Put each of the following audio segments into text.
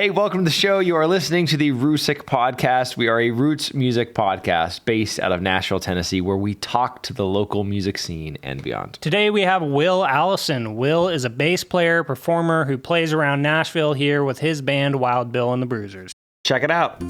Hey, welcome to the show. You are listening to the Roosic podcast. We are a roots music podcast based out of Nashville, Tennessee, where we talk to the local music scene and beyond. Today we have Allison. Will is a bass player, performer who plays around Nashville here with his band Wild Bill and the Bruisers. Check it out.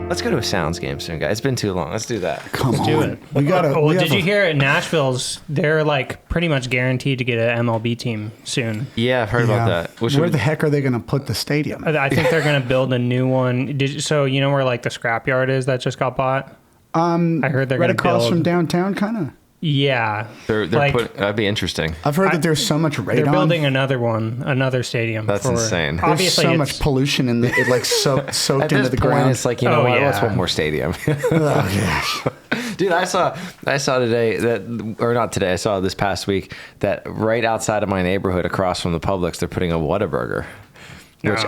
Let's go to a sounds game soon, guys. It's been too long. Let's do that. Come on. Do it. We gotta. Well, did you hear at Nashville's? They're like pretty much guaranteed to get an MLB team soon. Yeah, I've heard about that. Where the heck are they going to put the stadium? I think they're going to build a new one. So you know where like the scrapyard is that just got bought? I heard they're right going to across build from downtown, kind of. Yeah, they're like, that'd be interesting. I've heard that there's so much radon. They're building another stadium. That's insane. There's Obviously, so much pollution in it, like soaked into the ground. It's like, you know what? What's one more stadium? Oh, gosh. Dude, I saw today that, or not today, I saw this past week that right outside of my neighborhood across from the Publix, they're putting a Whataburger, which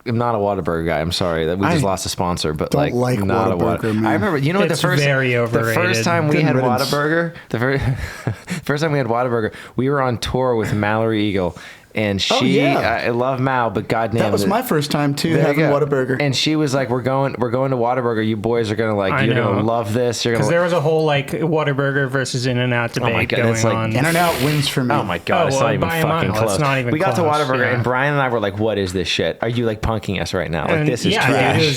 I'm not a Whataburger guy. I'm sorry that we just lost a sponsor, but don't like not Whataburger, a Whataburger. man. I remember, you know what, It's very overrated. the first time we had riddance. Whataburger, first time we had Whataburger, we were on tour with Mallory Eagle. And I love Mal, but goddamn, That was my first time too, having Whataburger. And she was like, "We're going to Whataburger. You boys are gonna you're gonna love this. You're gonna." Because there was a whole like Whataburger versus In-N-Out debate going on. In-N-Out wins for me. Oh my god, it's not even fucking close. It's not even we got close, to Whataburger, yeah. and Brian and I were like, "What is this shit? Are you like punking us right now? Like And this is trash." It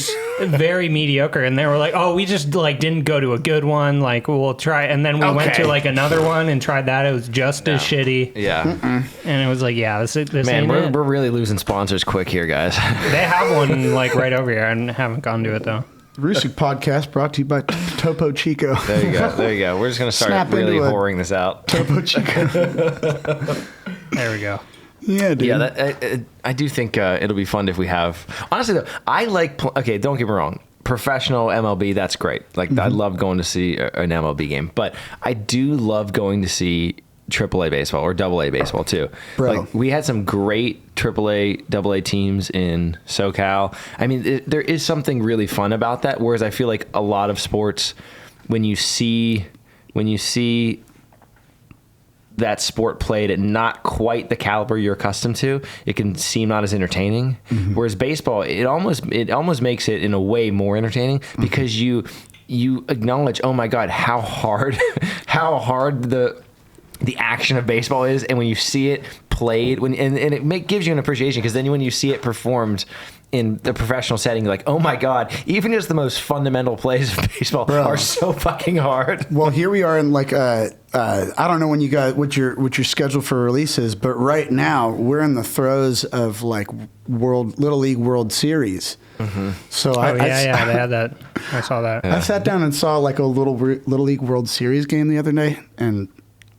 was very mediocre, and they were like, "Oh, we just like didn't go to a good one. Like we'll try." And then we went to like another one and tried that. It was just as shitty. Yeah, and it was like, yeah, this man, ain't we're really losing sponsors quick here, guys. They have one like right over here. I haven't gone to it though. Roosic podcast brought to you by Topo Chico. There you go. We're just gonna start really whoring this out. Topo Chico. There we go. Yeah, dude. Yeah, I do think it'll be fun if we have. Honestly, though, I like. Okay, don't get me wrong. Professional MLB, that's great. Like I love going to see an MLB game, but I do love going to see AAA baseball or AA baseball too. Bro. Like we had some great AAA, AA teams in SoCal. I mean, there is something really fun about that. Whereas I feel like a lot of sports, when you see that sport played at not quite the caliber you're accustomed to, it can seem not as entertaining. Whereas baseball, it almost makes it in a way more entertaining because you acknowledge, oh my God, how hard the action of baseball is, and when you see it played, and it gives you an appreciation, because then when you see it performed in the professional setting, you're like, oh my God, even just the most fundamental plays of baseball are so fucking hard. Well, here we are in like I don't know when you got what your schedule for release is, but right now we're in the throes of like Little League World Series. So they had that. I saw that. I sat down and saw like a Little League World Series game the other day, and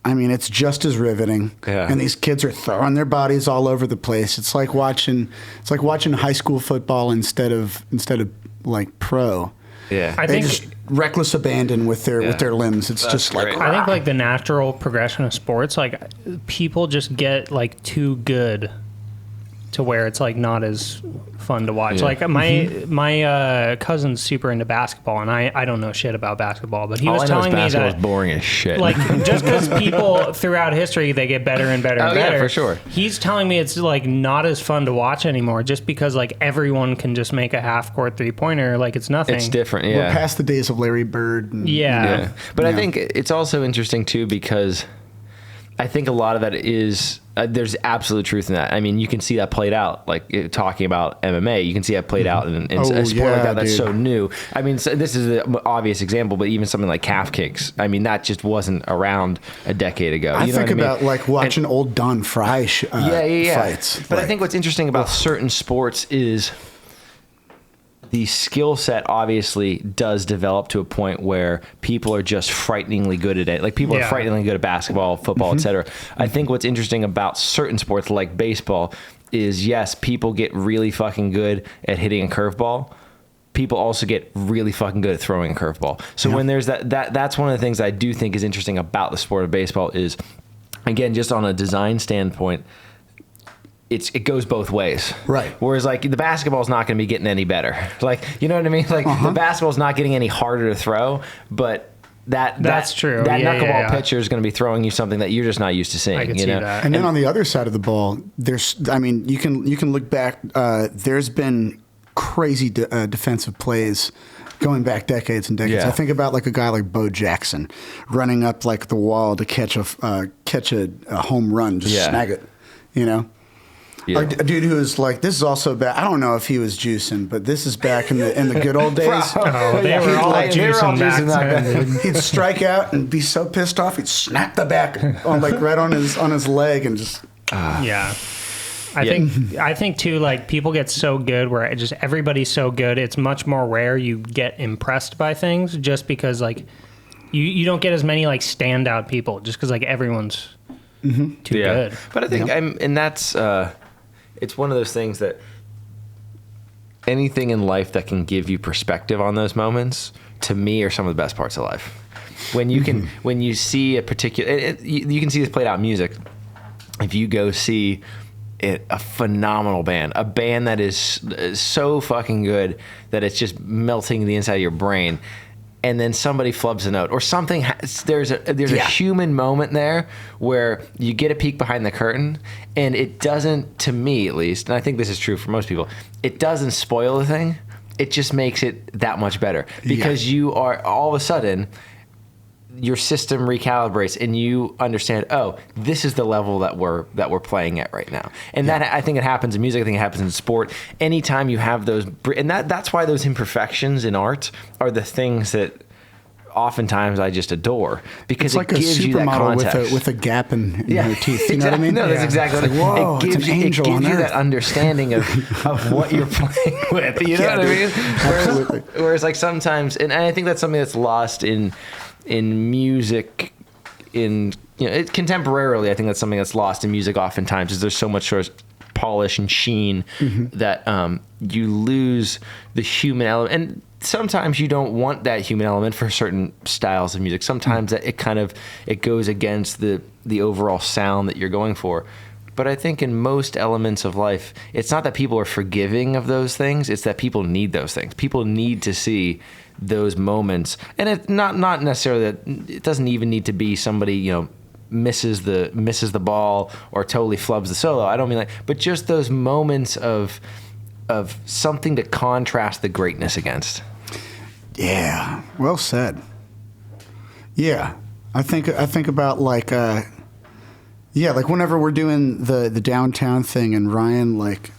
I mean, it's just as riveting. Yeah. And these kids are throwing their bodies all over the place. It's like watching high school football instead of like pro. Yeah. I They think just reckless abandon with their limbs. It's just great. like I think like the natural progression of sports, like people just get like too good to where it's like not as fun to watch. Yeah. Like my cousin's super into basketball, and I don't know shit about basketball, but he was telling me that is boring as shit. like just because people throughout history they get better and better and better. Yeah, for sure. He's telling me it's like not as fun to watch anymore, just because like everyone can just make a half court 3-pointer, like it's nothing. It's different. we're Yeah. past the days of Larry Bird. And, Yeah. But I think it's also interesting too, because I think a lot of that is there's absolute truth in that. I mean, you can see that played out, like talking about MMA. You can see that played out in a sport like that that's so new. I mean, so this is an obvious example, but even something like calf kicks. I mean, that just wasn't around a decade ago. I You know think what about like watching old Don Fry fights. But I think what's interesting about certain sports is the skill set obviously does develop to a point where people are just frighteningly good at it. Like people are frighteningly good at basketball, football, etc. I think what's interesting about certain sports like baseball is, yes, people get really fucking good at hitting a curveball. People also get really fucking good at throwing a curveball. So when there's that's one of the things I do think is interesting about the sport of baseball is, again, just on a design standpoint, it goes both ways. Right. Whereas like the basketball's not going to be getting any better. Like, you know what I mean? Like the basketball's not getting any harder to throw, but that's true. That knuckleball pitcher is going to be throwing you something that you're just not used to seeing. I can see that. And then on the other side of the ball, you can look back. There's been crazy defensive plays going back decades and decades. Yeah. I think about like a guy like Bo Jackson running up like the wall to catch a home run, just snag it, you know. Yeah. A dude who was like, this is also back. I don't know if he was juicing, but this is back in the good old days. They were all juicing back then. He'd strike out and be so pissed off, he'd snap the back right on his leg and just. I think too, like, people get so good where just everybody's so good. It's much more rare you get impressed by things just because like you don't get as many like standout people just because like everyone's too good. But I think and that's. It's one of those things that anything in life that can give you perspective on those moments, to me, are some of the best parts of life. When you can, when you see a particular, you can see this played out in music. If you go see a phenomenal band, a band that is so fucking good that it's just melting the inside of your brain, and then somebody flubs a note or something. There's a human moment there where you get a peek behind the curtain, and it doesn't, to me at least, and I think this is true for most people, it doesn't spoil the thing. It just makes it that much better because you are all of a sudden your system recalibrates and you understand, oh, this is the level that we're playing at right now. And that, I think it happens in music, I think it happens in sport. Anytime you have those, and that's why those imperfections in art are the things that oftentimes I just adore, because it's like it gives you that context. with a gap in your teeth. You know what I mean? No, that's exactly what Whoa, it gives. It gives you that understanding of what you're playing with. You know what I mean? Whereas like sometimes, and I think that's something that's lost in music, contemporarily. I think that's something that's lost in music oftentimes, is there's so much sort of polish and sheen that you lose the human element. And sometimes you don't want that human element for certain styles of music. Sometimes it goes against the overall sound that you're going for. But I think in most elements of life, it's not that people are forgiving of those things, it's that people need those things. People need to see those moments. And it's not necessarily that, it doesn't even need to be somebody, misses the ball or totally flubs the solo. I don't mean like, but just those moments of something to contrast the greatness against. Yeah, well said. Yeah, I think about like like whenever we're doing the downtown thing and Ryan like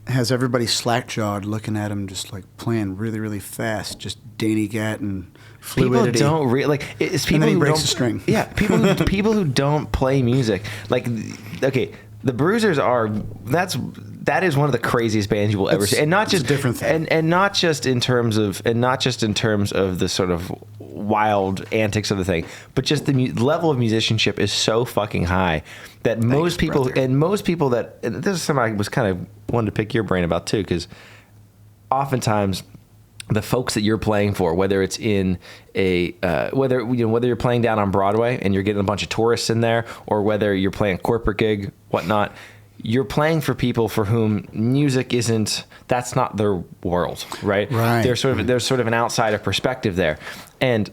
has everybody slack-jawed looking at him just like playing really, really fast, just Danny Gat and fluidity. People don't really like. It's people and then he who breaks don't, a string. Yeah, people who don't play music. Like, okay, the Bruisers that is one of the craziest bands you will ever see, and not just a different thing, and not just in terms of the sort of wild antics of the thing, but just the level of musicianship is so fucking high that most people that, and this is something I was kind of wanted to pick your brain about too, because oftentimes the folks that you're playing for, whether it's in whether you're playing down on Broadway and you're getting a bunch of tourists in there, or whether you're playing a corporate gig, whatnot, you're playing for people for whom music that's not their world, right? Right. There's sort of an outsider perspective there. And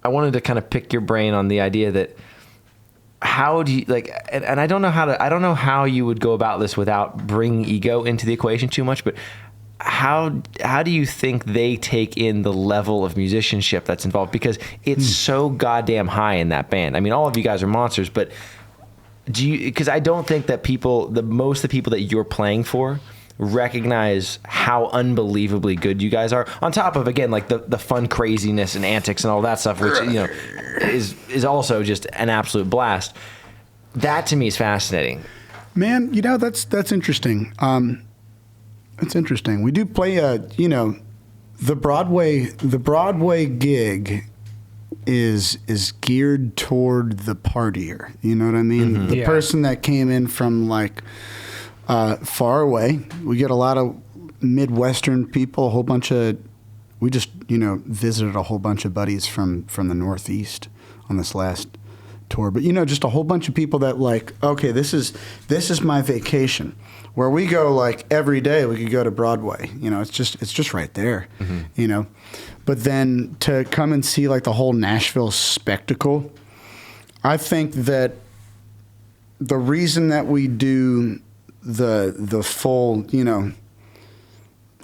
I wanted to kind of pick your brain on the idea that how do you like, and I don't know how you would go about this without bringing ego into the equation too much, but how do you think they take in the level of musicianship that's involved? Because it's so goddamn high in that band. I mean, all of you guys are monsters, but because I don't think that most of the people that you're playing for recognize how unbelievably good you guys are, on top of, again, like the fun craziness and antics and all that stuff, which is also just an absolute blast. That to me is fascinating. Man, that's interesting. It's interesting. We do play the Broadway gig is geared toward the partier. You know what I mean? Mm-hmm. The person that came in from like far away. We get a lot of Midwestern people, a whole bunch of, we just, visited a whole bunch of buddies from the Northeast on this last tour, but just a whole bunch of people that like, okay, this is my vacation. Where we go like every day, we could go to Broadway. It's just right there. But then to come and see like the whole Nashville spectacle, I think that the reason that we do the full,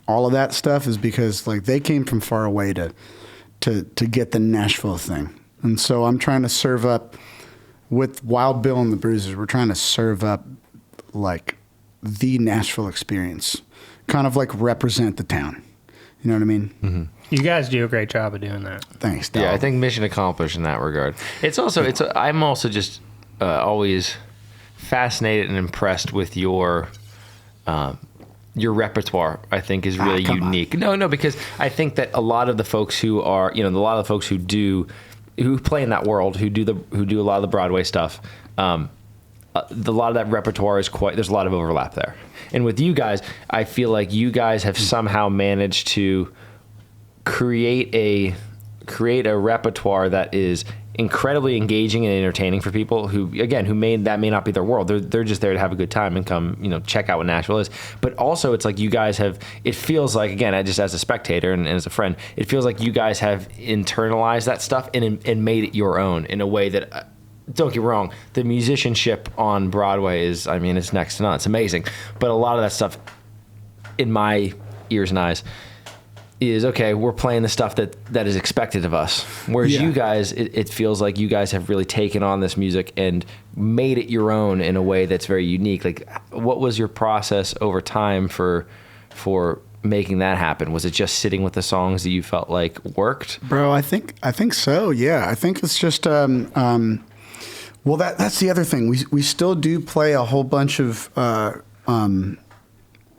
all of that stuff is because like they came from far away to get the Nashville thing. And so I'm trying to serve up with Wild Bill and the Bruisers. We're trying to serve up like the Nashville experience, kind of like represent the town. You know what I mean? Mm-hmm. You guys do a great job of doing that. Thanks, dog. Yeah, I think mission accomplished in that regard. I'm also just always fascinated and impressed with your repertoire. I think is really unique. No, because I think that a lot of the folks who are, a lot of the folks who play in that world, who do a lot of the Broadway stuff, a lot of that repertoire is there's a lot of overlap there. And with you guys, I feel like you guys have somehow managed to create a repertoire that is incredibly engaging and entertaining for people who may not be their world. They're just there to have a good time and come, check out what Nashville is. But also it's like you guys it feels like, again, just as a spectator and as a friend, it feels like you guys have internalized that stuff and made it your own in a way that, don't get me wrong, the musicianship on Broadway is, it's next to none. It's amazing. But a lot of that stuff, in my ears and eyes, is okay, we're playing the stuff that is expected of us. Whereas you guys, it feels like you guys have really taken on this music and made it your own in a way that's very unique. Like, what was your process over time for making that happen? Was it just sitting with the songs that you felt like worked? Bro, I think so. Yeah, I think it's just well, that's the other thing. We still do play a whole bunch of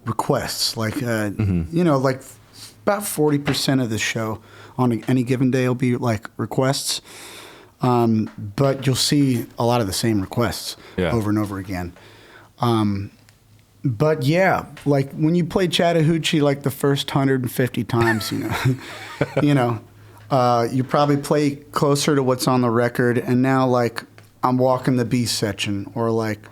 requests, like like about 40% of the show on any given day will be like requests, but you'll see a lot of the same requests over and over again. But yeah, like when you play Chattahoochee like the first 150 times, you probably play closer to what's on the record, and now like I'm walking the B section, or like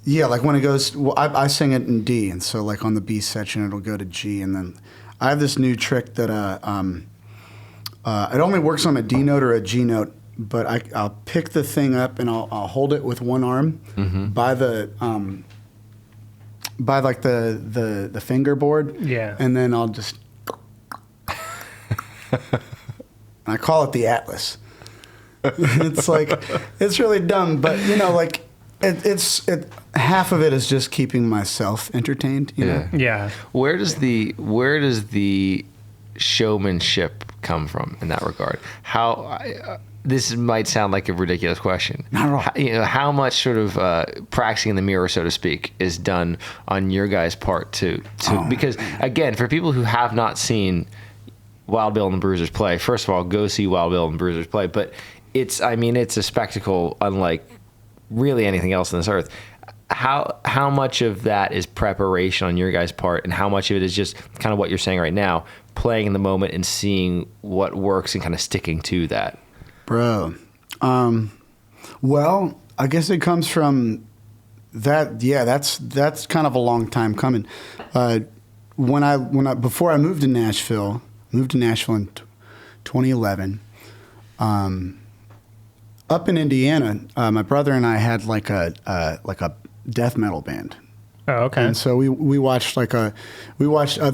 like when it goes, I sing it in D, and so like on the B section it'll go to G, and then I have this new trick that it only works on a D note or a G note, but I'll pick the thing up and I'll hold it with one arm by the fingerboard, and then I'll just I call it the Atlas. It's really dumb, but like it's half of it is just keeping myself entertained. You know? Yeah. Where does the showmanship come from in that regard? How this might sound like a ridiculous question. Not at all. How much sort of practicing in the mirror, so to speak, is done on your guys' part to because again, for people who have not seen Wild Bill and the Bruisers play, first of all, go see Wild Bill and the Bruisers play. But it's a spectacle unlike really anything else on this earth. How much of that is preparation on your guys' part, and how much of it is just kind of what you're saying right now, playing in the moment and seeing what works and kind of sticking to that? Bro, well, I guess it comes from that. Yeah, that's kind of a long time coming. Before I moved to Nashville in 2011. Up in Indiana, my brother and I had like a death metal band. Oh, okay. And so we watched other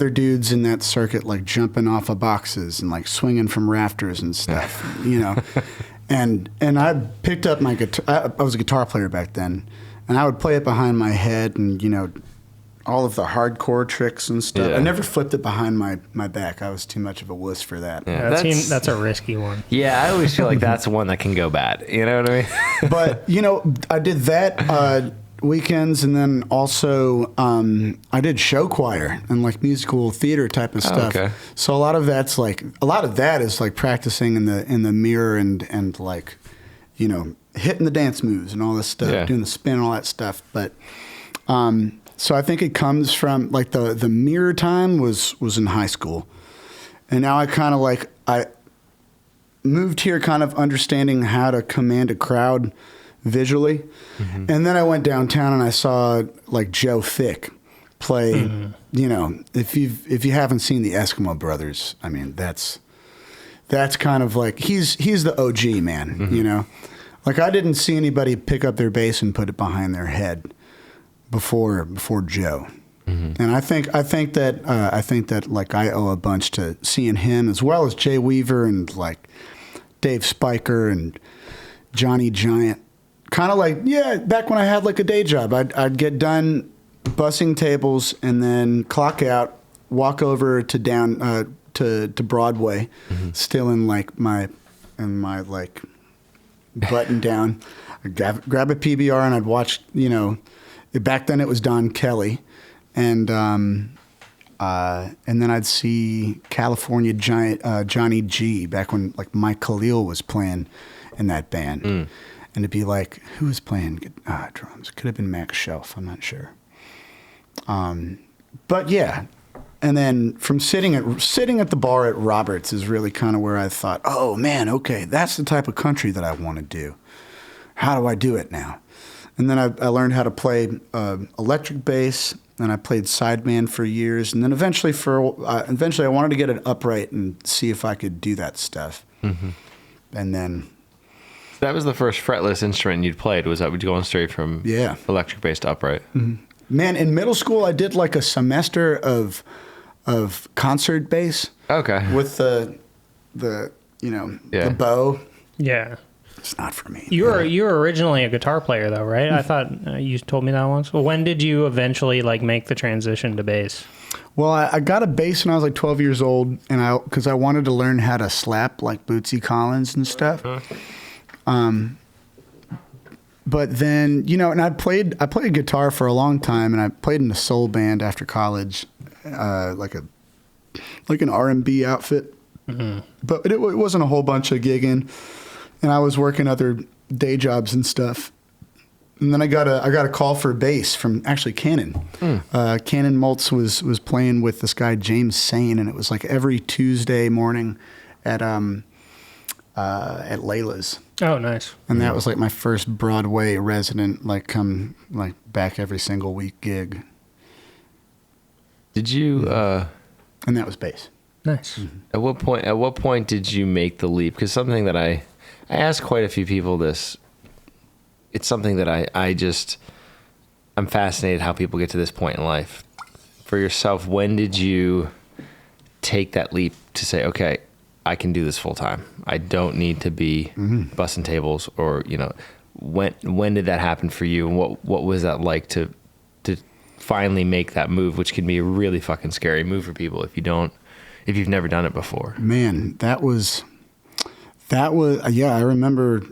dudes in that circuit like jumping off of boxes and like swinging from rafters and stuff, And I picked up my guitar. I was a guitar player back then, and I would play it behind my head and all of the hardcore tricks and stuff. Yeah. I never flipped it behind my back. I was too much of a wuss for that. Yeah, that's a risky one. Yeah, I always feel like that's one that can go bad. You know what I mean? But, I did that weekends, and then also I did show choir and like musical theater type of stuff. Okay. So a lot of that is like practicing in the mirror and like, hitting the dance moves and all this stuff, doing the spin and all that stuff. But so I think it comes from like the mirror time was in high school, and now I kind of like moved here kind of understanding how to command a crowd visually. Mm-hmm. And then I went downtown and I saw like Joe Fick play, you know, if you haven't seen the Eskimo Brothers, I mean, that's kind of like, he's the OG, man, you know? Like, I didn't see anybody pick up their bass and put it behind their head before Joe. Mm-hmm. And I think that like I owe a bunch to seeing him, as well as Jay Weaver and like Dave Spiker and Johnny Giant. Kind of like, yeah, back when I had like a day job, I'd get done bussing tables and then clock out, walk over to to Broadway, still in like my like button down. I'd grab a PBR and I'd watch, you know, back then it was Don Kelly, and then I'd see California Giant Johnny G back when like Mike Khalil was playing in that band, and it'd be like, who was playing drums? Could have been Max Shelf, I'm not sure. But yeah. And then from sitting at the bar at Roberts is really kind of where I thought, oh man, okay, that's the type of country that I want to do. How do I do it now? And then I learned how to play electric bass, and I played sideman for years. And then eventually I wanted to get it upright and see if I could do that stuff. Mm-hmm. And then that was the first fretless instrument you'd played. Was that going straight from electric bass to upright? Mm-hmm. Man, in middle school I did like a semester of concert bass. Okay. With the you know, the bow. Yeah. It's not for me. You were originally a guitar player though, right? I thought you told me that once. Well, when did you eventually like make the transition to bass? Well, I got a bass when I was like 12 years old, and because I wanted to learn how to slap like Bootsy Collins and stuff. But then, you know, and I played guitar for a long time, and I played in a soul band after college, like an R&B outfit. Mm-hmm. But it wasn't a whole bunch of gigging, and I was working other day jobs and stuff. And then I got a call for bass from actually Cannon. Cannon Maltz was playing with this guy James Sane, and it was like every Tuesday morning at Layla's. Oh, nice. And that was like my first Broadway resident, like come like back every single week gig. Did you? And that was bass. Nice. Mm-hmm. At what point did you make the leap? Because something that I asked quite a few people this. It's something that I'm fascinated how people get to this point in life. For yourself, when did you take that leap to say, okay, I can do this full time. I don't need to be bussing tables, or, you know, when did that happen for you? And what was that like to finally make that move, which can be a really fucking scary move for people if you've never done it before? Man, that was yeah, I remember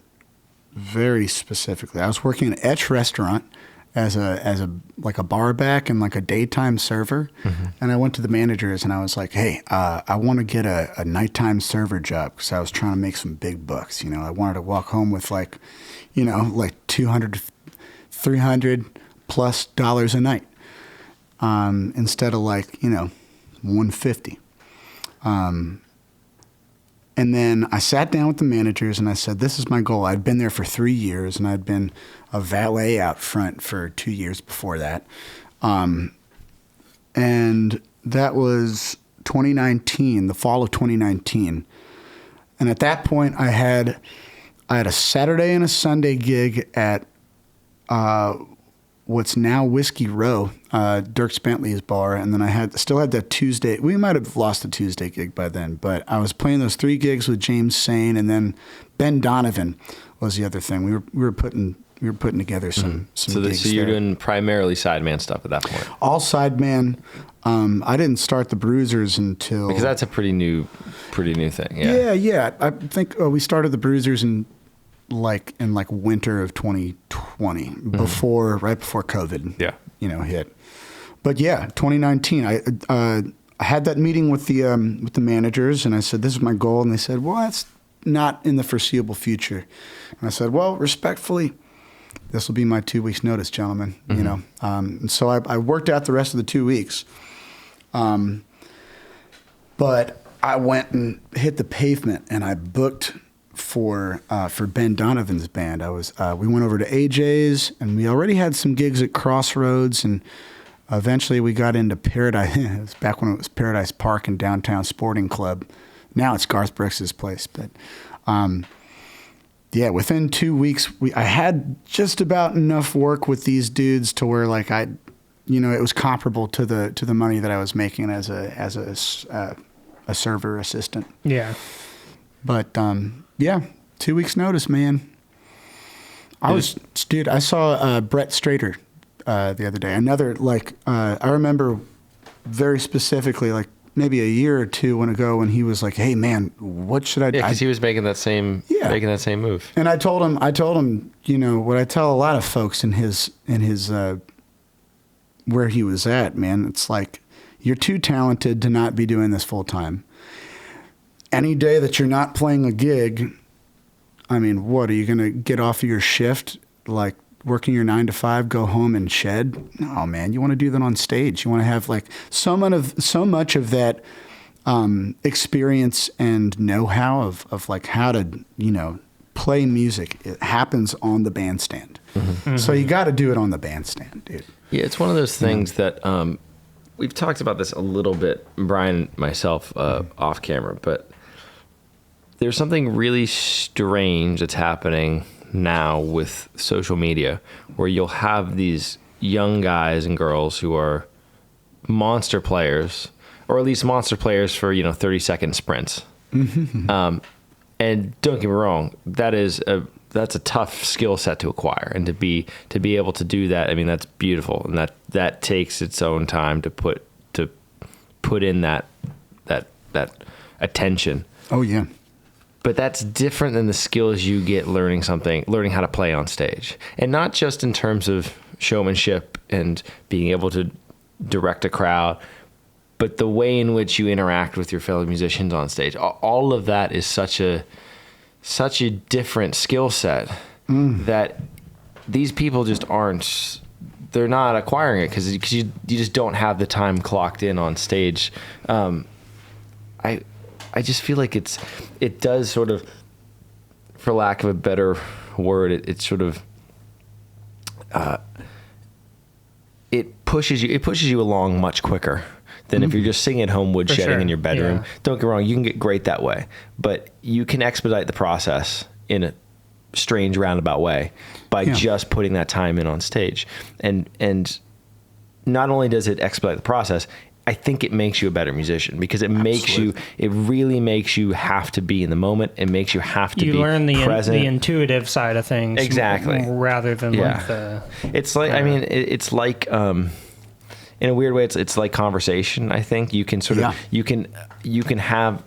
very specifically. I was working at Etch Restaurant as a like a bar back and like a daytime server. Mm-hmm. And I went to the managers and I was like, hey, I want to get a nighttime server job, because I was trying to make some big bucks. You know, I wanted to walk home with like, you know, like $200, $300 plus a night, instead of like, you know, $150. And then I sat down with the managers and I said, this is my goal. I'd been there for 3 years, and I'd been a valet out front for 2 years before that. And that was 2019, the fall of 2019. And at that point I had a Saturday and a Sunday gig at what's now Whiskey Row, Dirk Bentley's bar, and then I still had that Tuesday. We might have lost the Tuesday gig by then, but I was playing those 3 gigs with James Sane, and then Ben Donovan was the other thing. We were putting together some gigs. So you're doing primarily sideman stuff at that point. All sideman. I didn't start the Bruisers until, because that's a pretty new thing. Yeah. I think we started the Bruisers in winter of 2020, right before COVID, you know, hit. But yeah, 2019, I had that meeting with the managers, and I said, this is my goal. And they said, well, that's not in the foreseeable future. And I said, well, respectfully, this will be my 2 weeks notice, gentlemen, you know? And so I worked out the rest of the 2 weeks. But I went and hit the pavement, and I booked for Ben Donovan's band. We went over to AJ's, and we already had some gigs at Crossroads, and eventually we got into Paradise. It was back when it was Paradise Park and Downtown Sporting Club. Now it's Garth Brooks' place, but yeah, within 2 weeks, I had just about enough work with these dudes to where like it was comparable to the money that I was making as a server assistant. Yeah. But yeah, 2 weeks notice, man. I saw Brett Strader the other day. Another I remember very specifically maybe a year or two ago when he was like, "Hey man, what should I do?" Yeah, because he was making that same move. And I told him, what I tell a lot of folks in his where he was at, man. It's like, you're too talented to not be doing this full time. Any day that you're not playing a gig, I mean, what are you gonna get off of your shift, like working your 9 to 5, go home and shed? No, man, you want to do that on stage. You want to have like so much of that experience and know-how of like how to, play music. It happens on the bandstand. Mm-hmm. So you got to do it on the bandstand, dude. Yeah, it's one of those things that we've talked about this a little bit, Brian and myself, off camera, but there's something really strange that's happening now with social media, where you'll have these young guys and girls who are monster players, or at least monster players for 30-second sprints. Mm-hmm. And don't get me wrong, that's a tough skill set to acquire, and to be able to do that. I mean, that's beautiful, and that takes its own time to put in that attention. Oh yeah. But that's different than the skills you get learning how to play on stage. And not just in terms of showmanship and being able to direct a crowd, but the way in which you interact with your fellow musicians on stage. All of that is such a different skill set that these people just they're not acquiring it because you just don't have the time clocked in on stage. I just feel like it does sort of, for lack of a better word, it sort of it pushes you along much quicker than if you're just singing at home woodshedding in your bedroom. Yeah. Don't get me wrong, you can get great that way, but you can expedite the process in a strange roundabout way by just putting that time in on stage. And not only does it expedite the process, I think it makes you a better musician, because it really makes you have to be in the moment. It makes you have to be present. You learn the intuitive side of things. Exactly. Rather than like the... It's like, it's like, in a weird way, it's like conversation. I think you can sort of, you can have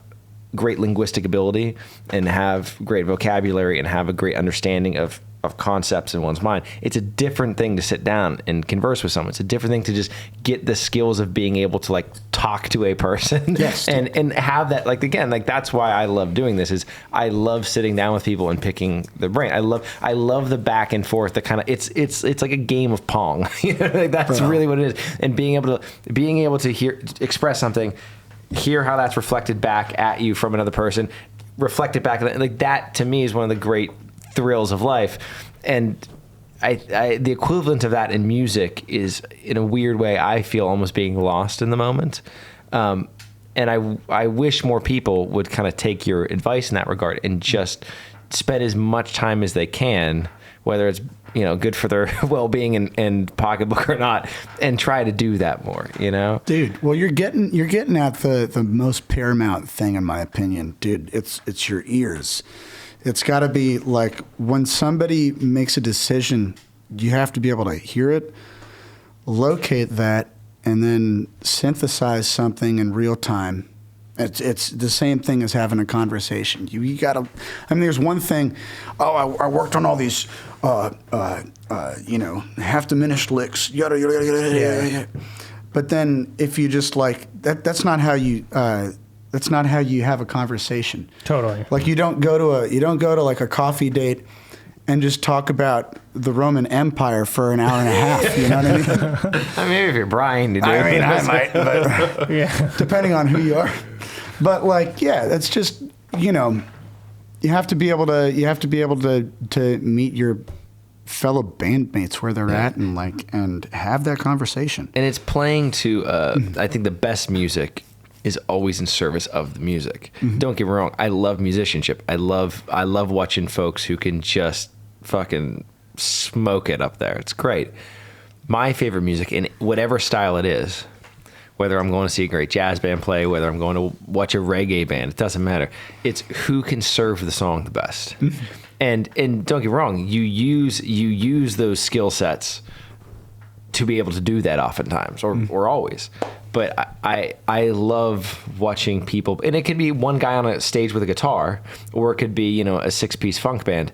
great linguistic ability and have great vocabulary and have a great understanding of concepts in one's mind. It's a different thing to sit down and converse with someone. It's a different thing to just get the skills of being able to like talk to a person. Yes. and have that, like, again, like that's why I love doing this, is I love sitting down with people and picking their brain. I love the back and forth, the kind of, it's like a game of Pong. Like that's really what it is. And being able to express something, hear how that's reflected back at you from another person, reflect it back, like that to me is one of the great thrills of life. And the equivalent of that in music is, in a weird way, I feel almost being lost in the moment. And I wish more people would kind of take your advice in that regard and just spend as much time as they can, whether it's good for their well-being and pocketbook or not, and try to do that more. Dude. Well, you're getting at the most paramount thing, in my opinion, dude. It's your ears. It's got to be like, when somebody makes a decision, you have to be able to hear it, locate that, and then synthesize something in real time. It's the same thing as having a conversation. You got to, there's one thing, I worked on all these, half diminished licks, yada, yada, yada, yada, yada. But then if you just like, that's not how you have a conversation. Totally. Like you don't go to like a coffee date and just talk about the Roman Empire for an hour and a half. You know what I mean? Maybe if you're Brian to do it. I might, but depending on who you are. But like, that's just, You have to be able to meet your fellow bandmates where they're at and have that conversation. And it's playing to I think the best music is always in service of the music. Don't get me wrong, I love musicianship. I love watching folks who can just fucking smoke it up there. It's great. My favorite music, in whatever style it is, whether I'm going to see a great jazz band play, whether I'm going to watch a reggae band, it doesn't matter. It's who can serve the song the best. And don't get me wrong, you use those skill sets to be able to do that oftentimes or always. But I love watching people, and it could be one guy on a stage with a guitar, or it could be, a 6-piece funk band.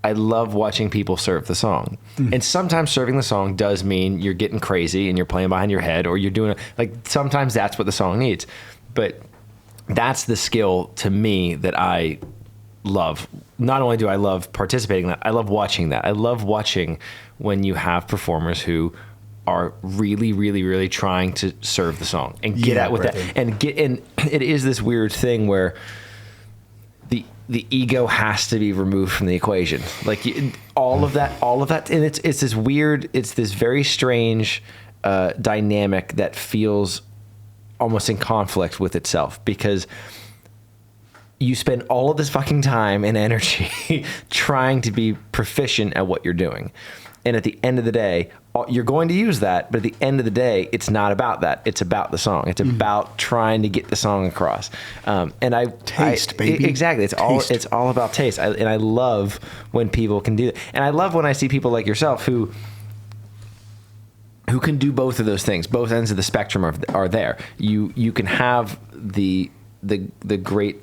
I love watching people serve the song. And sometimes serving the song does mean you're getting crazy and you're playing behind your head, or you're doing sometimes that's what the song needs. But that's the skill to me that I love. Not only do I love participating in that, I love watching that. I love watching when you have performers who are really, really, really trying to serve the song and get at with that. And it is this weird thing where the ego has to be removed from the equation. All of that, and it's this weird, it's this very strange dynamic that feels almost in conflict with itself, because you spend all of this fucking time and energy trying to be proficient at what you're doing. And at the end of the day, you're going to use that, but at the end of the day, it's not about that. It's about the song. It's about trying to get the song across. Baby. Exactly. It's all about taste. And I love when people can do that. And I love when I see people like yourself who can do both of those things. Both ends of the spectrum are there. You can have the great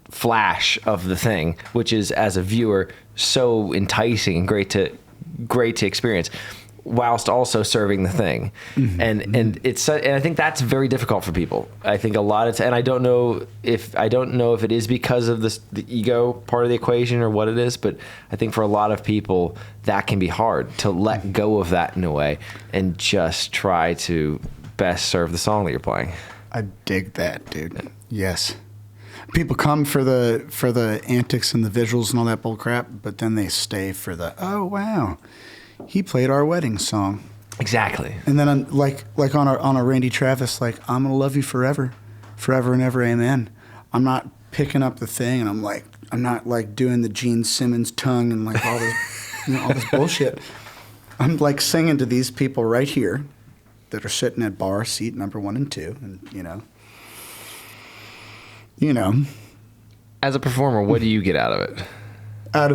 flash of the thing, which is, as a viewer, so enticing and great to experience, whilst also serving the thing. And I think that's very difficult for people. I think a lot of and I don't know if it is because of the ego part of the equation or what it is, but I think for a lot of people that can be hard to let go of that in a way and just try to best serve the song that you're playing. I dig that, dude. Yes. People come for the antics and the visuals and all that bull crap, but then they stay for the, oh wow, he played our wedding song. Exactly. And then on a Randy Travis, I'm gonna love you forever, forever and ever, amen. I'm not picking up the thing, and I'm not doing the Gene Simmons tongue and all this all this bullshit. I'm singing to these people right here that are sitting at bar seat number 1 and 2, and As a performer, what do you get out of it? Out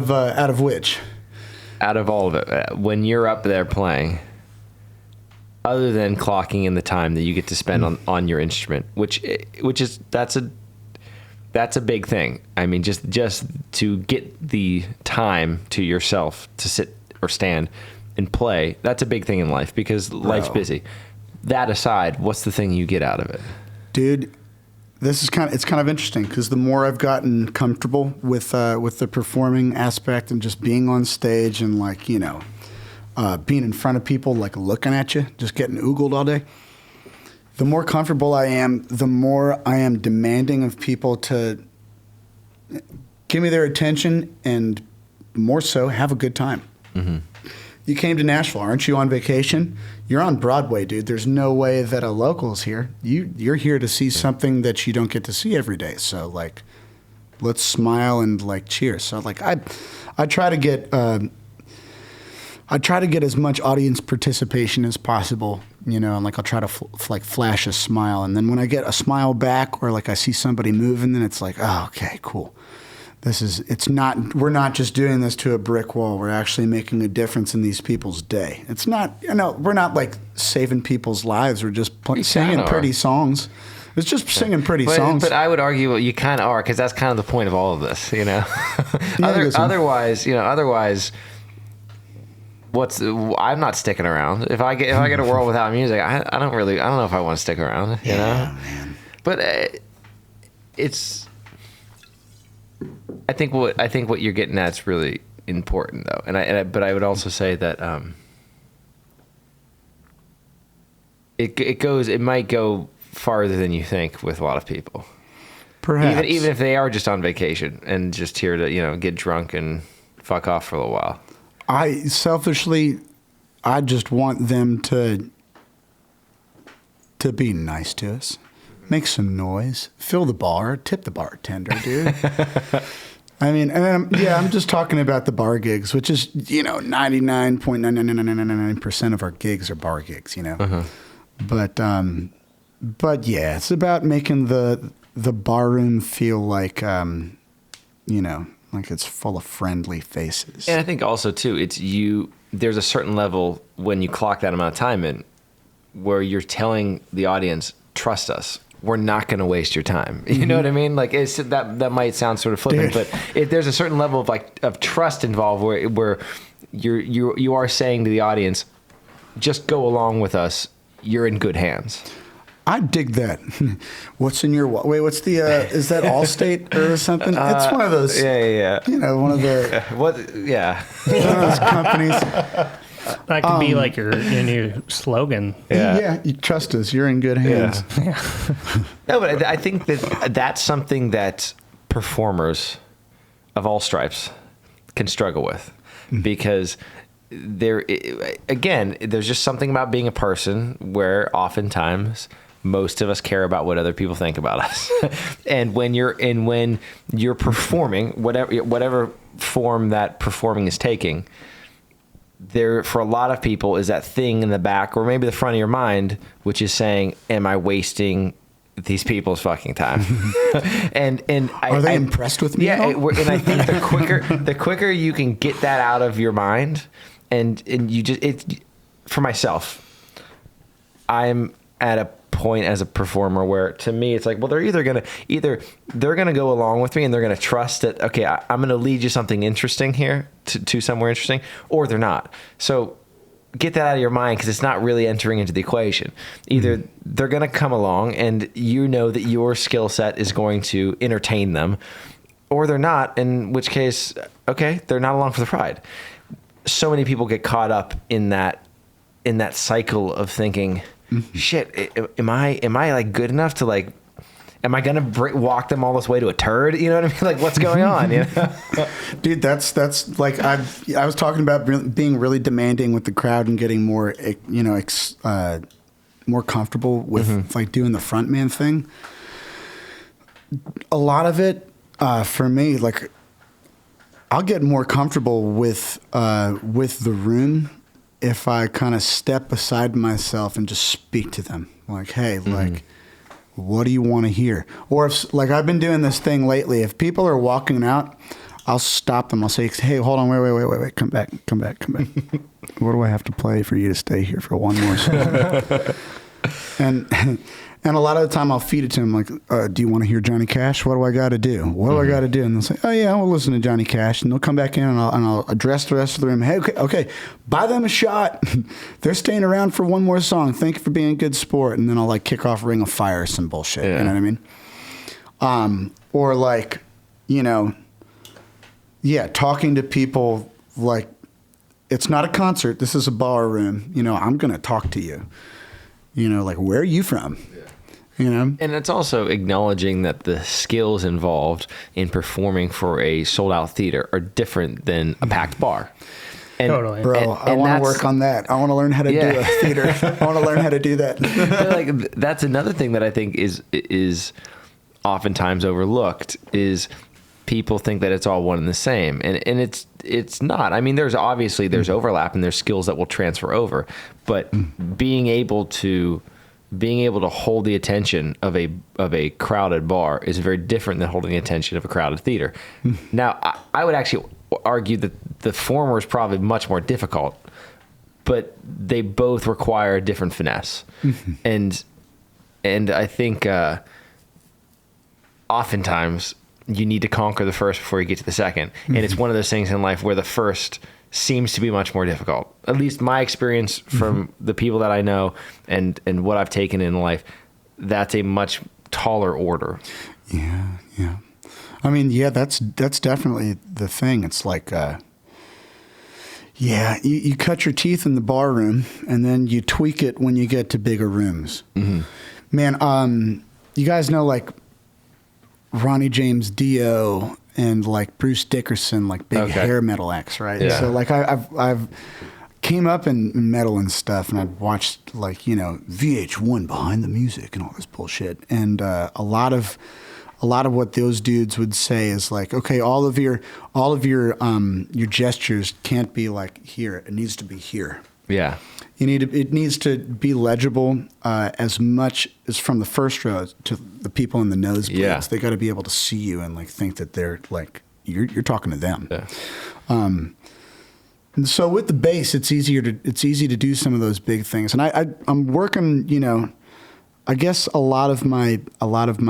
of which? Out of all of it. When you're up there playing, other than clocking in the time that you get to spend on your instrument, which is that's a big thing. I mean, just to get the time to yourself to sit or stand and play, that's a big thing in life, because life's busy. That aside, what's the thing you get out of it? Dude, it's kind of interesting, because the more I've gotten comfortable with the performing aspect and just being on stage and being in front of people, looking at you, just getting oogled all day, the more comfortable I am, the more I am demanding of people to give me their attention, and more so, have a good time. You came to Nashville, aren't you on vacation? You're on Broadway, dude. There's no way that a local's here. You're here to see something that you don't get to see every day. So let's smile and cheers. So I try to get as much audience participation as possible, and I'll try to flash a smile, and then when I get a smile back, or I see somebody moving, then it's oh, okay, cool. We're not just doing this to a brick wall. We're actually making a difference in these people's day. It's not, we're not saving people's lives. We're just singing pretty songs. It's just singing pretty songs. But I would argue you kind of are, because that's kind of the point of all of this, Otherwise, I'm not sticking around. If I get a world without music, I don't know if I want to stick around, you know? Man. But it's, I think what you're getting at is really important, though, but I would also say that it might go farther than you think with a lot of people. Perhaps. Even if they are just on vacation and just here to, get drunk and fuck off for a little while. I just want them to be nice to us. Make some noise. Fill the bar. Tip the bartender, dude. I mean, and I'm just talking about the bar gigs, which is, 99.99999% of our gigs are bar gigs, Uh-huh. But yeah, it's about making the bar room feel like, like it's full of friendly faces. And I think also too, there's a certain level when you clock that amount of time in where you're telling the audience, trust us. We're not going to waste your time. You know what I mean? Like that might sound sort of flippant, but there's a certain level of trust involved where you are saying to the audience, just go along with us. You're in good hands. I dig that. What's in your wait? What's the? Is that Allstate or something? It's one of those. Yeah. One of the. What? Yeah. One of those companies. That could be like your new slogan. Yeah, you trust us. You're in good hands. Yeah. No, but I think that's something that performers of all stripes can struggle with, because there's just something about being a person where oftentimes most of us care about what other people think about us. and when you're performing, whatever form that performing is taking, there for a lot of people is that thing in the back or maybe the front of your mind, which is saying, am I wasting these people's fucking time? and are they impressed with me? Yeah. And I think the quicker you can get that out of your mind, and you just, for myself, I'm at a point as a performer where to me it's like, well, they're either gonna go along with me and they're gonna trust that, okay, I'm gonna lead you something interesting here to somewhere interesting, or they're not. So get that out of your mind, because it's not really entering into the equation. Either they're gonna come along and you know that your skill set is going to entertain them, or they're not, in which case, okay, they're not along for the ride. So many people get caught up in that cycle of thinking, shit, am I like good enough to like, am I gonna walk them all this way to a turd? You know what I mean? Like, what's going on? Dude, that's like I was talking about being really demanding with the crowd and getting more more comfortable with like doing the frontman thing. A lot of it for me, like, I'll get more comfortable with the room if I kind of step aside myself and just speak to them. Like, hey, like, what do you want to hear? Or if, like, I've been doing this thing lately. If people are walking out, I'll stop them. I'll say, hey, hold on, wait, come back. What do I have to play for you to stay here for one more song? And a lot of the time I'll feed it to them like, do you want to hear Johnny Cash? What do I got to do? What do I got to do? And they'll say, oh yeah, we'll listen to Johnny Cash. And they'll come back in and I'll address the rest of the room. Hey, okay, buy them a shot. They're staying around for one more song. Thank you for being a good sport. And then I'll like kick off Ring of Fire or some bullshit. Yeah. You know what I mean? Or like, talking to people like, it's not a concert. This is a bar room. I'm going to talk to you. Like, where are you from? And it's also acknowledging that the skills involved in performing for a sold-out theater are different than a packed bar. Totally. Bro, I want to work on that. I want to learn how to do a theater. I want to learn how to do that. Like, that's another thing that I think is oftentimes overlooked, is people think that it's all one and the same. And it's not. I mean, there's overlap and there's skills that will transfer over. But being able to hold the attention of a crowded bar is very different than holding the attention of a crowded theater. Now, I would actually argue that the former is probably much more difficult, but they both require a different finesse. And I think oftentimes you need to conquer the first before you get to the second. And it's one of those things in life where the first seems to be much more difficult. At least my experience from the people that I know and what I've taken in life, that's a much taller order. Yeah. I mean, that's definitely the thing. It's like, you cut your teeth in the bar room and then you tweak it when you get to bigger rooms. Man, you guys know, like, Ronnie James Dio and like Bruce Dickerson, like big hair metal acts, right? Yeah. So like I've came up in metal and stuff, and I've watched like, you know, VH1 Behind the Music and all this bullshit, and a lot of what those dudes would say is like, okay, all of your gestures can't be like here. It needs to be here. Yeah. It needs to be legible as much as from the first row to the people in the nosebleeds. Yeah. They got to be able to see you and like think that they're like you're talking to them. Yeah. And so with the bass, it's easy to do some of those big things. And I'm working, you know, I guess a lot of my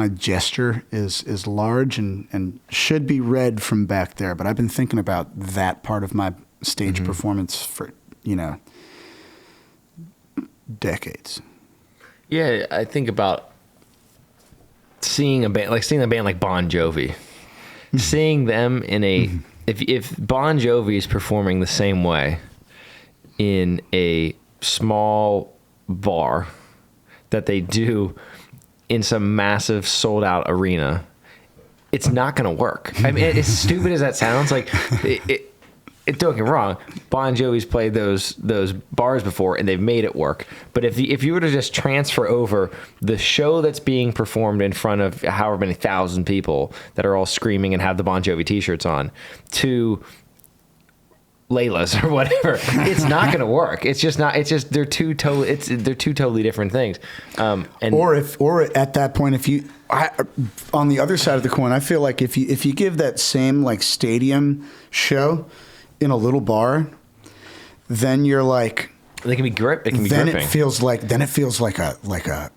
gesture is large and should be read from back there. But I've been thinking about that part of my stage performance for, you know, decades. Yeah, I think about seeing a band like Bon Jovi, seeing them in a if Bon Jovi is performing the same way in a small bar that they do in some massive sold out arena, it's not going to work. I mean, as stupid as that sounds, like don't get me wrong, Bon Jovi's played those bars before and they've made it work. But if you were to just transfer over the show that's being performed in front of however many thousand people that are all screaming and have the Bon Jovi t-shirts on to Layla's or whatever, it's not going to work. It's just not. It's just they're two totally different things. Or at that point, on the other side of the coin, I feel like if you give that same like stadium show in a little bar, then you're like, they can be gripping. It feels like a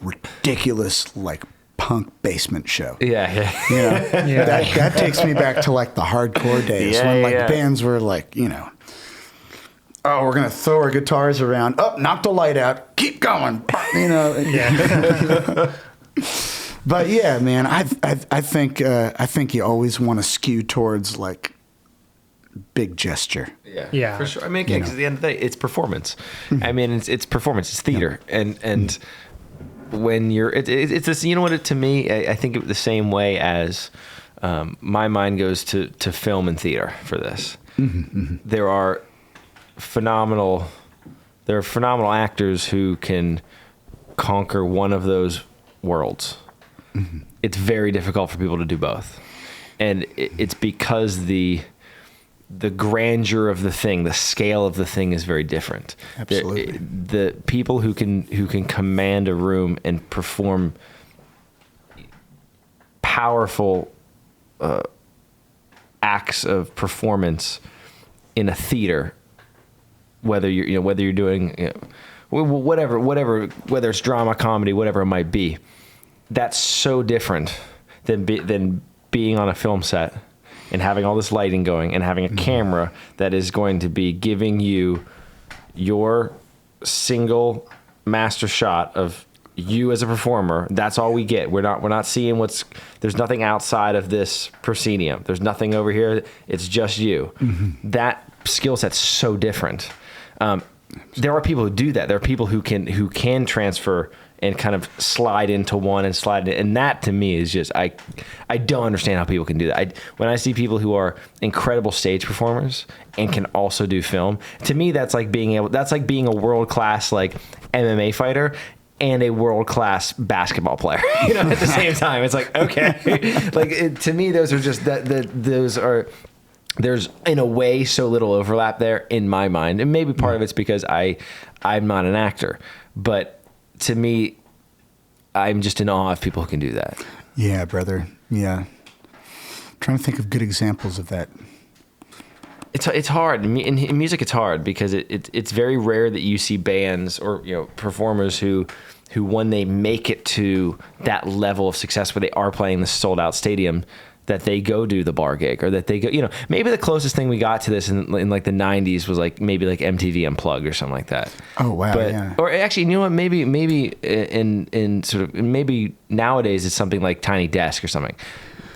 ridiculous like punk basement show. Yeah. You know, that takes me back to like the hardcore days when bands were like, you know, oh, we're gonna throw our guitars around, knock the light out, keep going, you know. Yeah. But yeah, man, I think you always want to skew towards like big gesture. Yeah, for sure. I mean, again, because at the end of the day, it's performance. I mean, it's performance, it's theater, and when you're, it's this. You know what? To me, I think it the same way as my mind goes to film and theater for this. There are phenomenal actors who can conquer one of those worlds. It's very difficult for people to do both, and it's because the grandeur of the thing, the scale of the thing is very different. Absolutely. The people who can command a room and perform powerful acts of performance in a theater, whether you're doing whatever, whether it's drama, comedy, whatever it might be, that's so different than being on a film set and having all this lighting going and having a camera that is going to be giving you your single master shot of you as a performer. That's all we get. We're not seeing there's nothing outside of this proscenium. There's nothing over here. It's just you. That skill set's so different. There are people who do that. There are people who can transfer and kind of slide into one and slide in. And that to me is just, I don't understand how people can do that. When I see people who are incredible stage performers and can also do film, to me, that's like being a world-class like MMA fighter and a world-class basketball player, at the same time. It's like, okay, to me, those are just there's in a way so little overlap there in my mind. And maybe part of it's because I'm not an actor, but to me, I'm just in awe of people who can do that. Yeah, brother. Yeah. I'm trying to think of good examples of that. It's hard. In music, it's hard because it's very rare that you see bands or performers who when they make it to that level of success where they are playing the sold out stadium, that they go do the bar gig, or that they go, maybe the closest thing we got to this in like the 90s was like maybe like MTV Unplugged or something like that. Oh, wow. Yeah. Or actually, you know what, maybe in sort of, maybe nowadays it's something like Tiny Desk or something.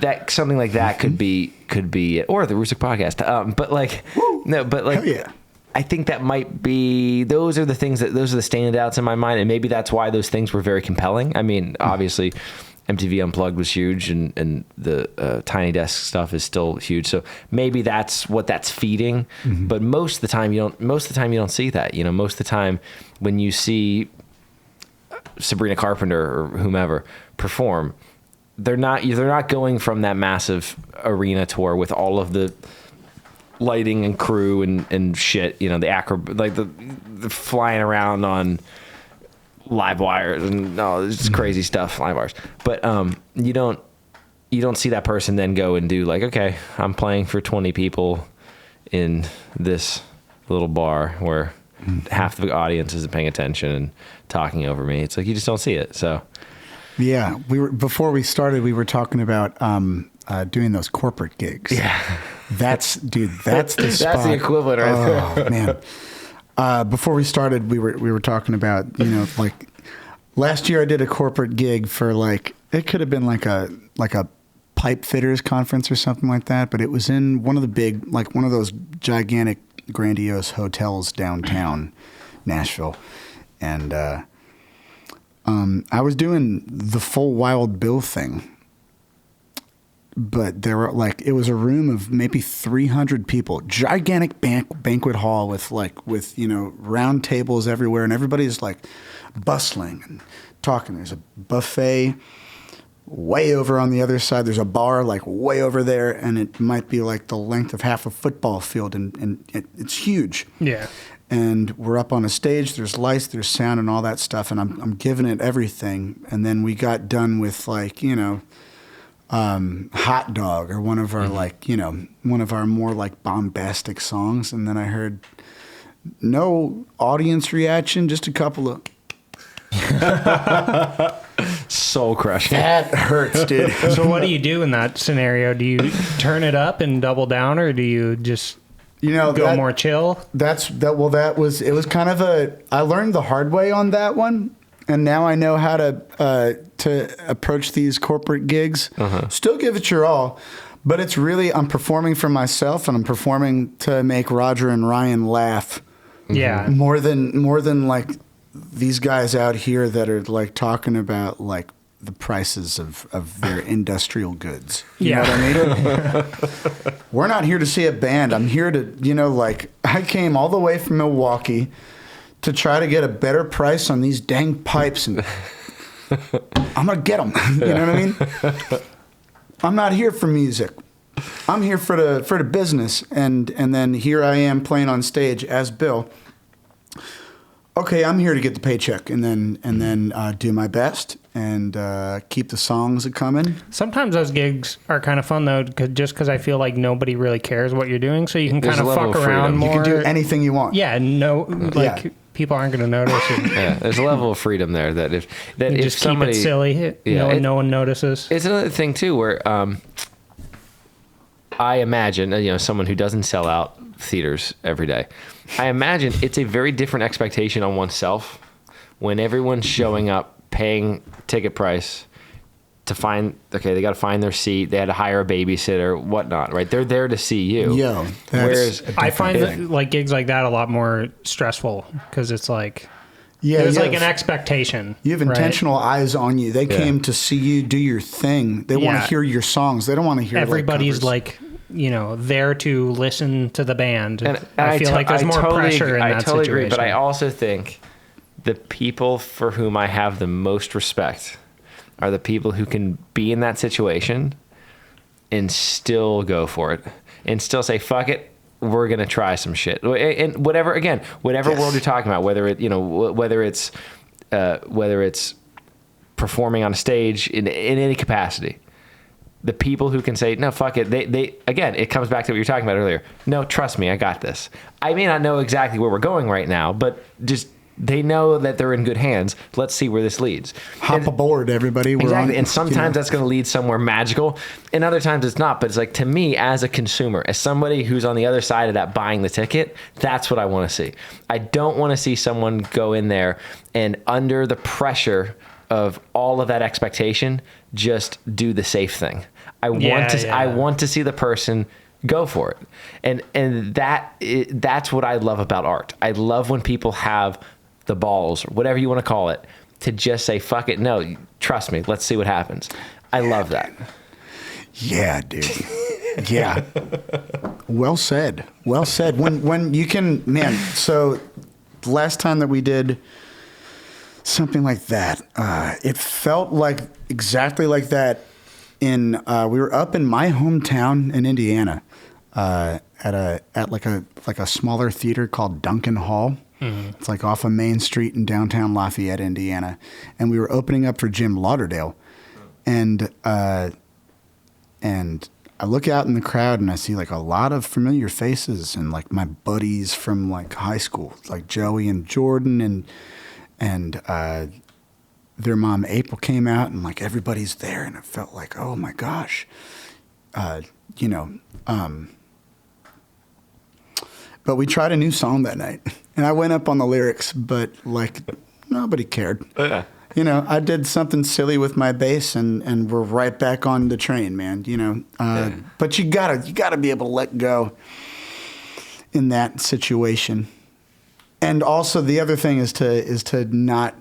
That something like that could be it, or the Roosic podcast. But like, woo! No, but like, hell yeah. I think that might be, those are the standouts in my mind. And maybe that's why those things were very compelling. I mean, obviously, MTV Unplugged was huge, and the Tiny Desk stuff is still huge. So maybe that's what that's feeding. But most of the time you don't see that. You know, most of the time when you see Sabrina Carpenter or whomever perform, they're not going from that massive arena tour with all of the lighting and crew and shit, you know, the flying around on live wires and it's crazy stuff, live wires. But you don't see that person then go and do like, okay, I'm playing for 20 people in this little bar where half the audience isn't paying attention and talking over me. It's like you just don't see it. So yeah, before we started, we were talking about doing those corporate gigs. yeah, that's the spot. That's the equivalent right there. Oh man. Before we started, we were talking about, you know, like last year I did a corporate gig for like, it could have been like a pipe fitters conference or something like that, but it was in one of the big, like one of those gigantic, grandiose hotels downtown Nashville. And I was doing the full Wild Bill thing. But there were like, it was a room of maybe 300 people, gigantic banquet hall with, you know, round tables everywhere. And everybody's like bustling and talking. There's a buffet way over on the other side. There's a bar like way over there. And it might be like the length of half a football field. And it's huge. Yeah. And we're up on a stage. There's lights, there's sound and all that stuff. And I'm giving it everything. And then we got done with like, you know, Hot Dog or one of our like, you know, one of our more like bombastic songs. And then I heard no audience reaction, just a couple of soul crushing. that hurts, dude. So what do you do in that scenario? Do you turn it up and double down, or do you just, you know, go more chill? It was kind of I learned the hard way on that one. And now I know how to approach these corporate gigs. Still give it your all, but it's really, I'm performing for myself and I'm performing to make Roger and Ryan laugh. Yeah. More than like these guys out here that are like talking about like the prices of their industrial goods. You know what I mean? We're not here to see a band. I'm here to, you know, like I came all the way from Milwaukee to try to get a better price on these dang pipes, and I'm gonna get them. You know what I mean? I'm not here for music. I'm here for the business, and then here I am playing on stage as Bill. Okay, I'm here to get the paycheck, and then do my best and keep the songs coming. Sometimes those gigs are kind of fun though, just because I feel like nobody really cares what you're doing, so you can kind of fuck around more. You can do anything you want. Yeah, people aren't going to notice it. Yeah, there's a level of freedom there that if keep somebody, it silly, no one notices. It's another thing too where I imagine, you know, someone who doesn't sell out theaters every day, I imagine it's a very different expectation on oneself when everyone's showing up, paying ticket price to find, okay, they got to find their seat. They had to hire a babysitter, whatnot, right? They're there to see you. Yeah. Whereas I find that like gigs like that a lot more stressful because it's like, there's like an expectation. You have intentional eyes on you. They came to see you do your thing. They want to hear your songs. They don't want to hear everybody's like, you know, there to listen to the band. And I feel like there's more pressure in that situation. Agree, but I also think the people for whom I have the most respect are the people who can be in that situation and still go for it and still say, fuck it, we're going to try some shit. And whatever world you're talking about, whether it's performing on a stage in any capacity, the people who can say, no, fuck it. They again, it comes back to what you were talking about earlier. No, trust me, I got this. I may not know exactly where we're going right now, but just, they know that they're in good hands. Let's see where this leads. Hop aboard, everybody. Exactly. And sometimes that's going to lead somewhere magical, and other times it's not. But it's like, to me, as a consumer, as somebody who's on the other side of that buying the ticket, that's what I want to see. I don't want to see someone go in there and under the pressure of all of that expectation, just do the safe thing. I want to see the person go for it. And that's what I love about art. I love when people have the balls, or whatever you want to call it, to just say, fuck it. No, trust me. Let's see what happens. I love that. Yeah, dude. Yeah. Well said. Well said. When you can, man, so the last time that we did something like that, it felt like exactly like that we were up in my hometown in Indiana, at like a smaller theater called Duncan Hall. Mm-hmm. It's like off of Main Street in downtown Lafayette, Indiana. And we were opening up for Jim Lauderdale. And I look out in the crowd and I see like a lot of familiar faces and like my buddies from like high school, like Joey and Jordan and their mom April came out and like everybody's there and it felt like, oh my gosh, but we tried a new song that night and I went up on the lyrics, but like nobody cared. Yeah. I did something silly with my bass and we're right back on the train, man, but you gotta be able to let go in that situation. And also the other thing is to not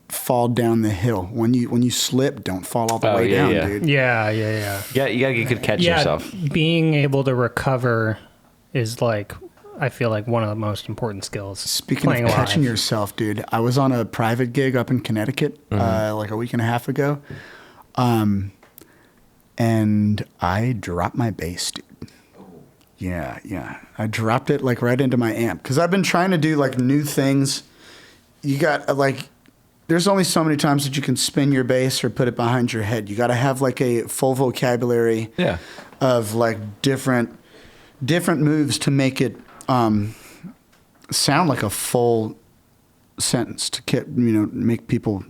fall down the hill. When you slip, don't fall all the way down, dude. Yeah. Yeah, you gotta get good catch yourself. Being able to recover is like, I feel like one of the most important skills. Speaking of catching yourself, dude, I was on a private gig up in Connecticut like a week and a half ago, and I dropped my bass, dude. Yeah. I dropped it like right into my amp because I've been trying to do like new things. You got like, there's only so many times that you can spin your bass or put it behind your head. You got to have like a full vocabulary of like different moves to make it sound like a full sentence to make people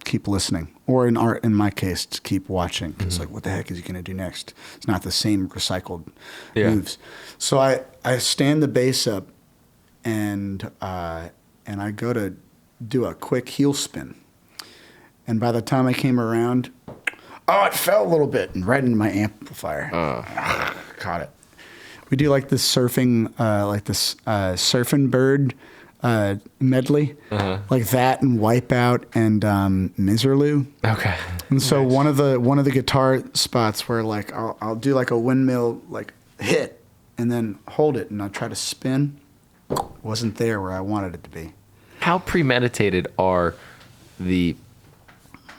keep listening, or in my case, to keep watching. Because like, what the heck is he going to do next? It's not the same recycled moves. So I stand the bass up, and I go to do a quick heel spin, and by the time I came around, it fell a little bit and right into my amplifier. Caught it. We do like this surfing, surfing bird medley, like that and Wipeout and Miserloo. Okay. And so one of the guitar spots where like I'll do like a windmill like hit and then hold it and I'll try to spin. Wasn't there where I wanted it to be. How premeditated are the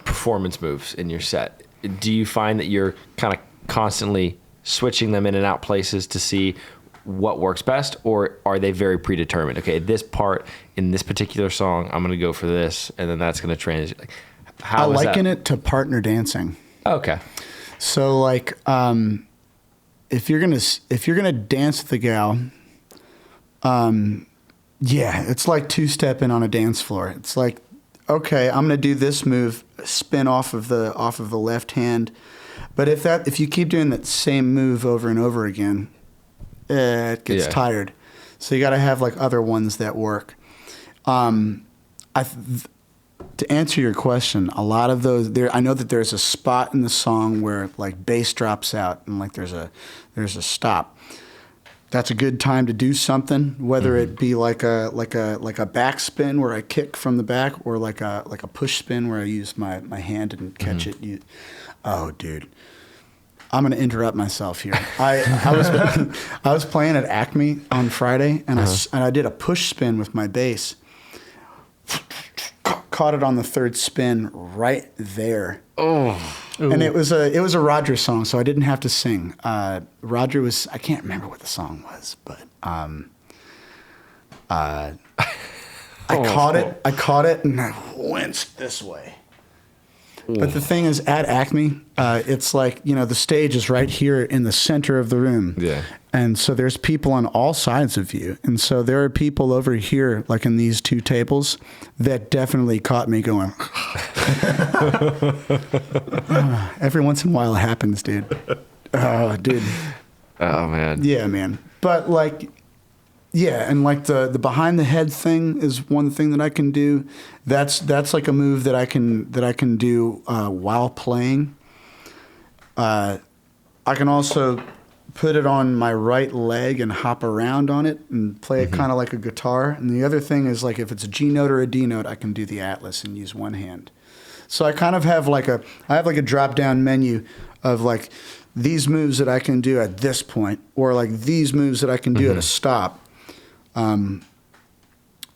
performance moves in your set? Do you find that you're kind of constantly switching them in and out places to see what works best, or are they very predetermined? Okay, this part in this particular song, I'm going to go for this, and then that's going to transition. I liken it to partner dancing. Okay. So like, if you're gonna dance with the gal, it's like two-stepping on a dance floor. It's like, okay, I'm gonna do this move, spin off of the left hand. But if you keep doing that same move over and over again, it gets tired. So you got to have like other ones that work. To answer your question, a lot of those I know that there's a spot in the song where like bass drops out and like there's a stop. That's a good time to do something, whether it be like a backspin where I kick from the back, or like a push spin where I use my hand and catch it. Oh, dude, I'm gonna interrupt myself here. I was playing at Acme on Friday, and I did a push spin with my bass. Caught it on the third spin right there. Oh, and it was a Roger song, so I didn't have to sing. Roger was, I can't remember what the song was, but I caught it, and I winced this way. But the thing is, at Acme, it's like, the stage is right here in the center of the room. Yeah. And so there's people on all sides of you. And so there are people over here, like in these two tables, that definitely caught me going. Every once in a while it happens, dude. Oh, dude. Oh, man. Yeah, man. But like... Yeah, and like the behind the head thing is one thing that I can do. That's like a move that I can do while playing. I can also put it on my right leg and hop around on it and play it kind of like a guitar. And the other thing is like if it's a G note or a D note, I can do the Atlas and use one hand. So I kind of have like a drop down menu of like these moves that I can do at this point, or like these moves that I can do at a stop. And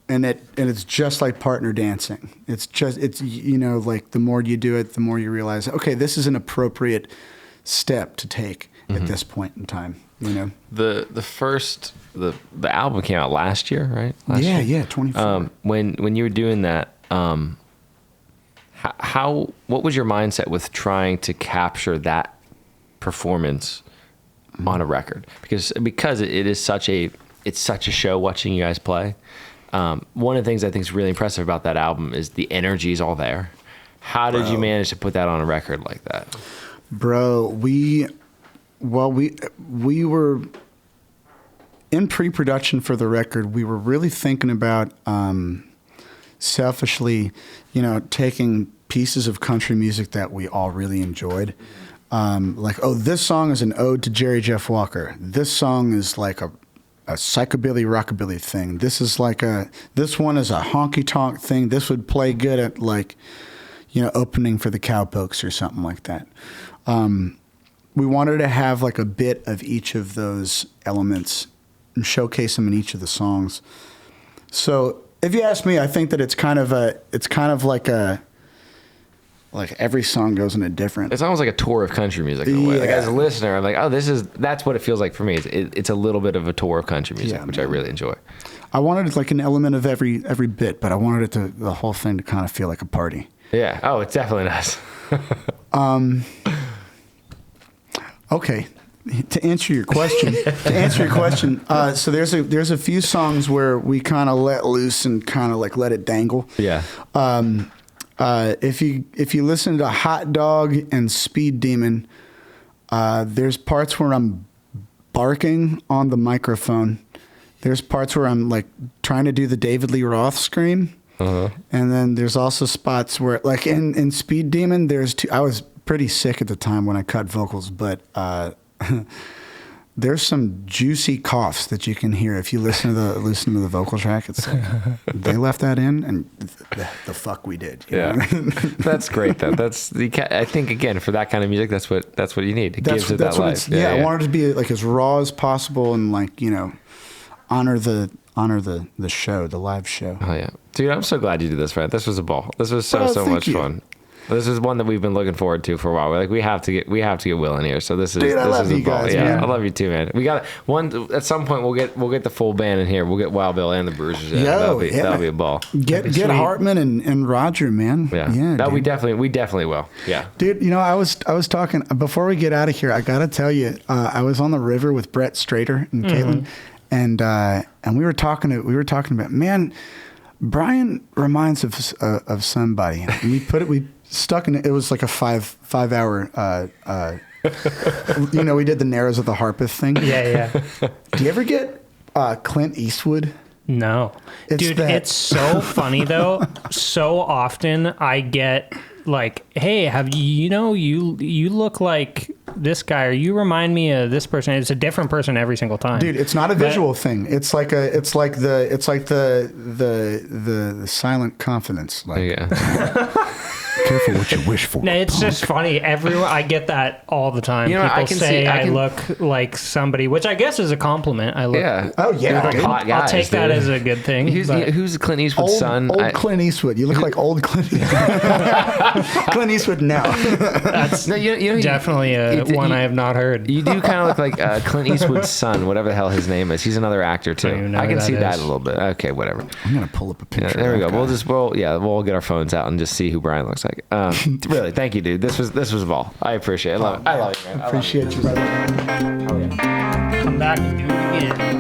it's just like partner dancing. It's like the more you do it, the more you realize, okay, this is an appropriate step to take at this point in time. The album came out last year, right? Yeah, 24. When you were doing that, what was your mindset with trying to capture that performance on a record? Because it is such a show watching you guys play. One of the things I think is really impressive about that album is the energy is all there. How did you manage to put that on a record like that? Bro, we were in pre-production for the record. We were really thinking about selfishly, taking pieces of country music that we all really enjoyed. This song is an ode to Jerry Jeff Walker. This song is like a psychobilly rockabilly thing. This one is a honky tonk thing. This would play good at opening for the Cowpokes or something like that. We wanted to have like a bit of each of those elements and showcase them in each of the songs. So if you ask me, I think that it's kind of like every song goes in a different. It's almost like a tour of country music in a way. Like as a listener, I'm like, oh, that's what it feels like for me. It's a little bit of a tour of country music, which I really enjoy. I wanted like an element of every bit, but I wanted the whole thing to kind of feel like a party. Yeah. Oh, it's definitely nice. Okay. To answer your question, so there's a few songs where we kind of let loose and kind of like let it dangle. Yeah. If you listen to Hot Dog and Speed Demon, there's parts where I'm barking on the microphone. There's parts where I'm like trying to do the David Lee Roth scream. And then there's also spots where like in Speed Demon, I was pretty sick at the time when I cut vocals, but there's some juicy coughs that you can hear if you listen to the vocal track. It's like, they left that in, and the fuck we did. You know? That's great though. I think again for that kind of music, that's what you need. It gives it that life. I wanted to be like as raw as possible and like honor the show, the live show. Oh yeah, dude, I'm so glad you did this, man. This was a ball. This was so much fun. This is one that we've been looking forward to for a while. We're like, we have to get Will in here. So this is I love you guys, man. I love you too, man. We got one at some point. We'll get the full band in here. We'll get Wild Bill and the Bruisers in. That'll be a ball. Get Hartman and Roger, man. Yeah. We definitely will. Yeah, dude. I was talking before we get out of here. I gotta tell you, I was on the river with Brett Strader and Caitlin, and we were talking about, man, Brian reminds of somebody. And we stuck in it. It was like a 5 hour. We did the Narrows of the Harpeth thing. Yeah. Do you ever get Clint Eastwood? No, it's so funny though. So often I get like, hey, have you look like this guy, or you remind me of this person. It's a different person every single time. Dude, it's not a visual thing. It's like the silent confidence. Like, careful what you wish for. No, it's just funny. I get that all the time. People say I look like somebody, which I guess is a compliment. I look. Yeah. Oh yeah. Like hot guys, I'll take that as a good thing. Who's Clint Eastwood's son? Old Clint Eastwood. You look like old Clint Eastwood. Clint Eastwood now. That's definitely one I have not heard. You do kind of look like Clint Eastwood's son, whatever the hell his name is. He's another actor too. I can see that a little bit. Okay, whatever. I'm gonna pull up a picture. There we go. We'll get our phones out and just see who Brian looks like. Really, thank you, dude. This was a ball. I appreciate it. I love you, man. Appreciate you, brother. Come back and do it again.